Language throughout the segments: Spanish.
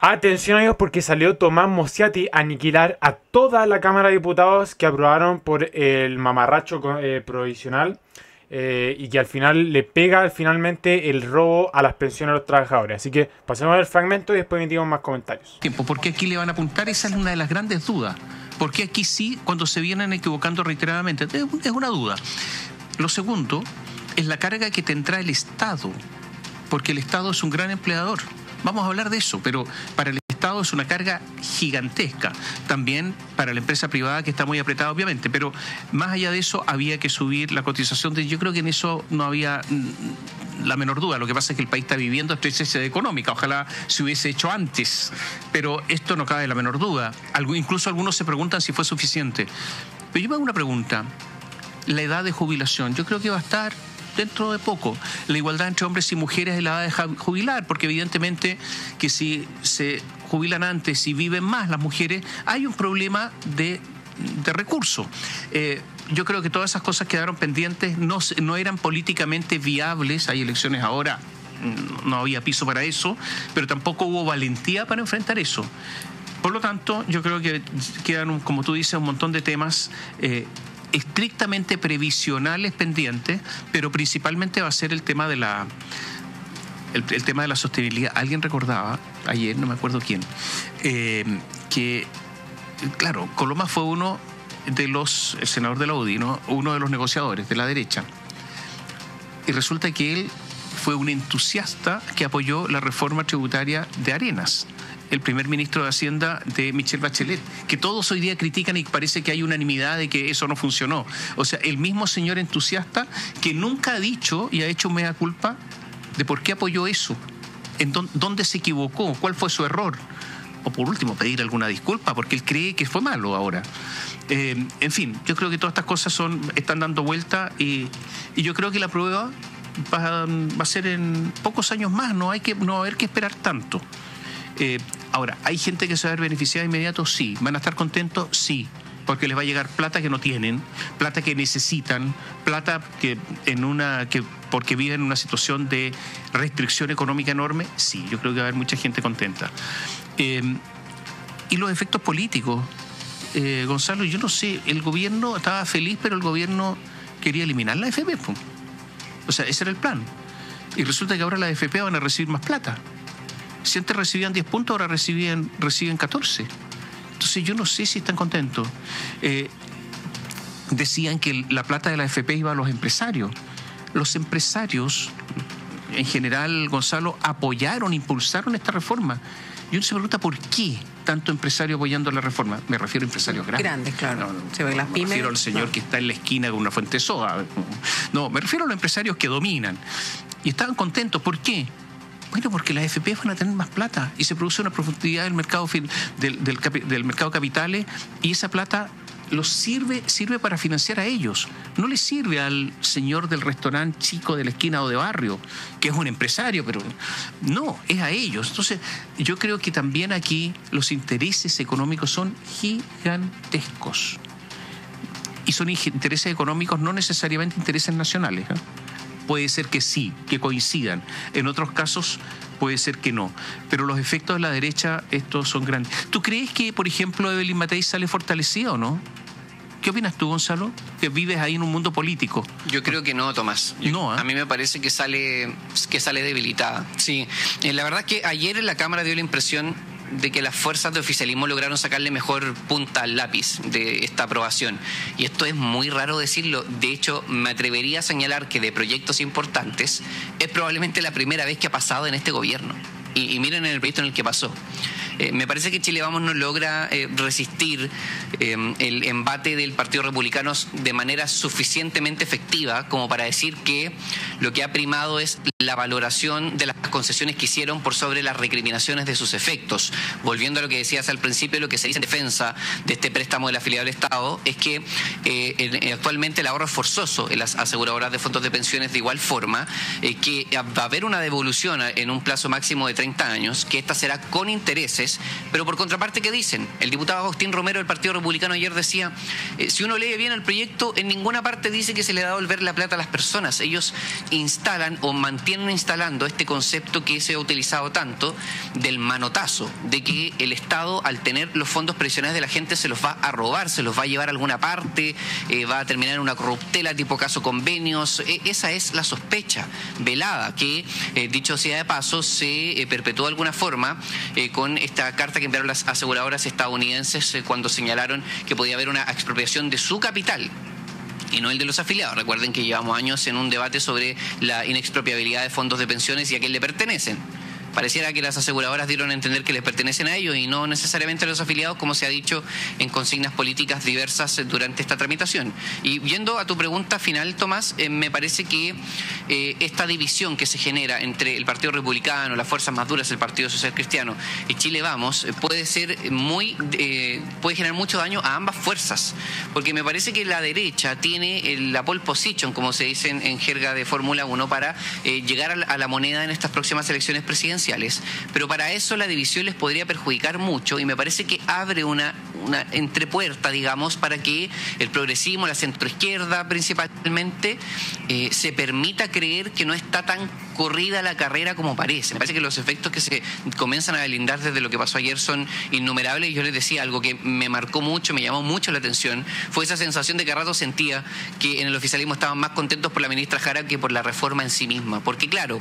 Atención amigos, porque salió Tomás Mosiati a aniquilar a toda la Cámara de Diputados que aprobaron por el mamarracho provisional y que al final le pega finalmente el robo a las pensiones de los trabajadores. Así que pasemos al fragmento y después emitimos más comentarios. ¿Por qué aquí le van a apuntar? Esa es una de las grandes dudas. ¿Por qué aquí sí, cuando se vienen equivocando reiteradamente? Es una duda. Lo segundo es la carga que tendrá el Estado, porque el Estado es un gran empleador. Vamos a hablar de eso, pero para el Estado es una carga gigantesca. También para la empresa privada, que está muy apretada, obviamente. Pero más allá de eso, había que subir la cotización. Yo creo que en eso no había la menor duda. Lo que pasa es que el país está viviendo estrechez económica. Ojalá se hubiese hecho antes. Pero esto no cabe la menor duda. Incluso algunos se preguntan si fue suficiente. Pero yo me hago una pregunta. La edad de jubilación, yo creo que va a estar dentro de poco. La igualdad entre hombres y mujeres en la edad de jubilar, porque evidentemente que si se jubilan antes y viven más las mujeres, hay un problema de recursos. Yo creo que todas esas cosas quedaron pendientes, no eran políticamente viables. Hay elecciones ahora, no había piso para eso, pero tampoco hubo valentía para enfrentar eso. Por lo tanto, yo creo que quedan, como tú dices, un montón de temas estrictamente previsionales pendientes, pero principalmente va a ser el tema de la sostenibilidad. Alguien recordaba ayer, no me acuerdo quién, que claro, Coloma fue el senador de la UDI, ¿no? Uno de los negociadores de la derecha, y resulta que él fue un entusiasta que apoyó la reforma tributaria de Arenas, el primer ministro de Hacienda de Michelle Bachelet, que todos hoy día critican y parece que hay unanimidad de que eso no funcionó. O sea, el mismo señor entusiasta que nunca ha dicho y ha hecho mea culpa de por qué apoyó eso, dónde se equivocó, cuál fue su error. O por último, pedir alguna disculpa porque él cree que fue malo ahora. En fin, yo creo que todas estas cosas están dando vuelta y yo creo que la prueba va a ser en pocos años más, no va a haber que esperar tanto. Ahora, ¿hay gente que se va a ver beneficiada de inmediato? Sí. ¿Van a estar contentos? Sí. Porque les va a llegar plata que no tienen, plata que necesitan, plata porque viven en una situación de restricción económica enorme. Sí, yo creo que va a haber mucha gente contenta. Y los efectos políticos, Gonzalo, yo no sé, el gobierno estaba feliz, pero el gobierno quería eliminar la AFP. O sea, ese era el plan. Y resulta que ahora las AFP van a recibir más plata. Si antes recibían 10 puntos, ahora reciben 14. Entonces yo no sé si están contentos. Decían que la plata de la AFP iba a los empresarios. Los empresarios, en general, Gonzalo, apoyaron, impulsaron esta reforma. Y uno se pregunta por qué tanto empresario apoyando la reforma. Me refiero a empresarios grandes. Grandes, claro. No, me refiero al señor que está en la esquina con una fuente soda. No, me refiero a los empresarios que dominan. Y estaban contentos. ¿Por qué? Bueno, porque las AFP van a tener más plata y se produce una profundidad del mercado del mercado de capitales, y esa plata sirve para financiar a ellos. No le sirve al señor del restaurante chico de la esquina o de barrio, que es un empresario, pero no, es a ellos. Entonces, yo creo que también aquí los intereses económicos son gigantescos. Y son intereses económicos, no necesariamente intereses nacionales, ¿eh? Puede ser que sí, que coincidan. En otros casos puede ser que no. Pero los efectos de la derecha, estos son grandes. ¿Tú crees que, por ejemplo, Evelyn Matei sale fortalecida o no? ¿Qué opinas tú, Gonzalo? Que vives ahí en un mundo político. Yo creo que no, Tomás. A mí me parece que sale debilitada. Sí. La verdad es que ayer en la Cámara dio la impresión de que las fuerzas de oficialismo lograron sacarle mejor punta al lápiz de esta aprobación. Y esto es muy raro decirlo. De hecho, me atrevería a señalar que de proyectos importantes es probablemente la primera vez que ha pasado en este gobierno. Y miren en el proyecto en el que pasó. Me parece que Chile Vamos no logra resistir el embate del Partido Republicano de manera suficientemente efectiva como para decir que lo que ha primado es la valoración de las concesiones que hicieron por sobre las recriminaciones de sus efectos. Volviendo a lo que decías al principio, lo que se dice en defensa de este préstamo del afiliado del Estado es que actualmente el ahorro es forzoso en las aseguradoras de fondos de pensiones de igual forma, que va a haber una devolución en un plazo máximo de 30 años, que esta será con intereses. Pero por contraparte, ¿qué dicen? El diputado Agustín Romero del Partido Republicano ayer decía, si uno lee bien el proyecto, en ninguna parte dice que se le da a devolver la plata a las personas. Ellos instalan o mantienen siguen instalando este concepto que se ha utilizado tanto del manotazo, de que el Estado, al tener los fondos previsionales de la gente, se los va a robar, se los va a llevar a alguna parte, va a terminar en una corruptela tipo caso convenios. Esa es la sospecha velada que, dicho sea de paso, se perpetuó de alguna forma con esta carta que enviaron las aseguradoras estadounidenses cuando señalaron que podía haber una expropiación de su capital y no el de los afiliados. Recuerden que llevamos años en un debate sobre la inexpropiabilidad de fondos de pensiones y a quién le pertenecen. Pareciera que las aseguradoras dieron a entender que les pertenecen a ellos y no necesariamente a los afiliados, como se ha dicho en consignas políticas diversas durante esta tramitación. Y yendo a tu pregunta final, Tomás, me parece que esta división que se genera entre el Partido Republicano, las fuerzas más duras, el Partido Social Cristiano y Chile Vamos, puede generar mucho daño a ambas fuerzas, porque me parece que la derecha tiene la pole position, como se dice en jerga de Fórmula 1, para llegar a la moneda en estas próximas elecciones presidenciales. Pero para eso la división les podría perjudicar mucho y me parece que abre una entrepuerta, digamos, para que el progresismo, la centroizquierda principalmente, se permita creer que no está tan corrida la carrera como parece. Me parece que los efectos que se comienzan a delindar desde lo que pasó ayer son innumerables y yo les decía algo que me marcó mucho, me llamó mucho la atención, fue esa sensación de que a rato sentía que en el oficialismo estaban más contentos por la ministra Jara que por la reforma en sí misma, porque claro,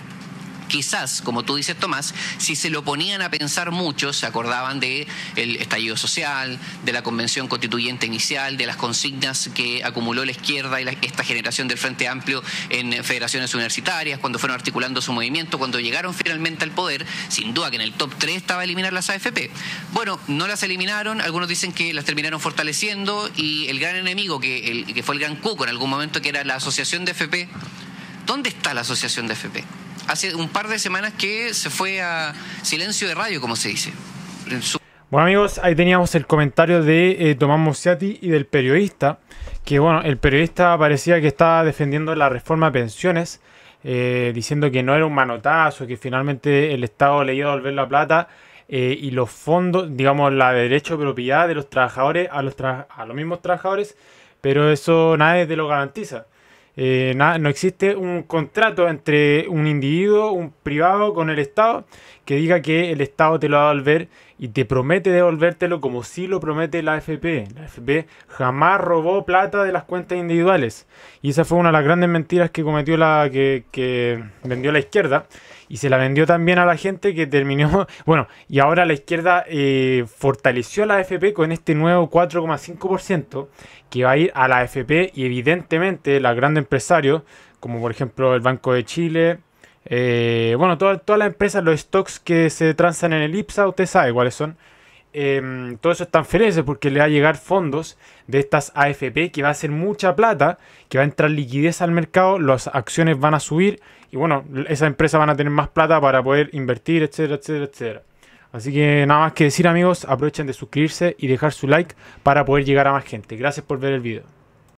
quizás, como tú dices, Tomás, si se lo ponían a pensar mucho, se acordaban del estallido social, de la convención constituyente inicial, de las consignas que acumuló la izquierda y esta generación del Frente Amplio en federaciones universitarias, cuando fueron articulando su movimiento, cuando llegaron finalmente al poder, sin duda que en el top 3 estaba eliminar las AFP. Bueno, no las eliminaron, algunos dicen que las terminaron fortaleciendo y el gran enemigo, que fue el gran cuco en algún momento, que era la asociación de FP. ¿Dónde está la asociación de FP? Hace un par de semanas que se fue a silencio de radio, como se dice. Bueno, amigos, ahí teníamos el comentario de Tomás Mossiati y del periodista, que bueno, el periodista parecía que estaba defendiendo la reforma de pensiones, diciendo que no era un manotazo, que finalmente el Estado le iba a devolver la plata y los fondos, digamos, la derecho de propiedad de los trabajadores a los mismos trabajadores, pero eso nadie te lo garantiza. No existe un contrato entre un individuo, un privado con el Estado que diga que el Estado te lo va a devolver y te promete devolvértelo como sí lo promete la AFP. La AFP jamás robó plata de las cuentas individuales y esa fue una de las grandes mentiras que cometió que vendió la izquierda y se la vendió también a la gente que terminó... Bueno, y ahora la izquierda fortaleció la AFP con este nuevo 4,5% que va a ir a la AFP y evidentemente los grandes empresarios, como por ejemplo el Banco de Chile, bueno, todas las empresas, los stocks que se transan en el IPSA, usted sabe cuáles son, todos esos están felices porque le va a llegar fondos de estas AFP que va a ser mucha plata, que va a entrar liquidez al mercado, las acciones van a subir y bueno, esas empresas van a tener más plata para poder invertir, etcétera, etcétera, etcétera. Así que nada más que decir, amigos, aprovechen de suscribirse y dejar su like para poder llegar a más gente. Gracias por ver el video.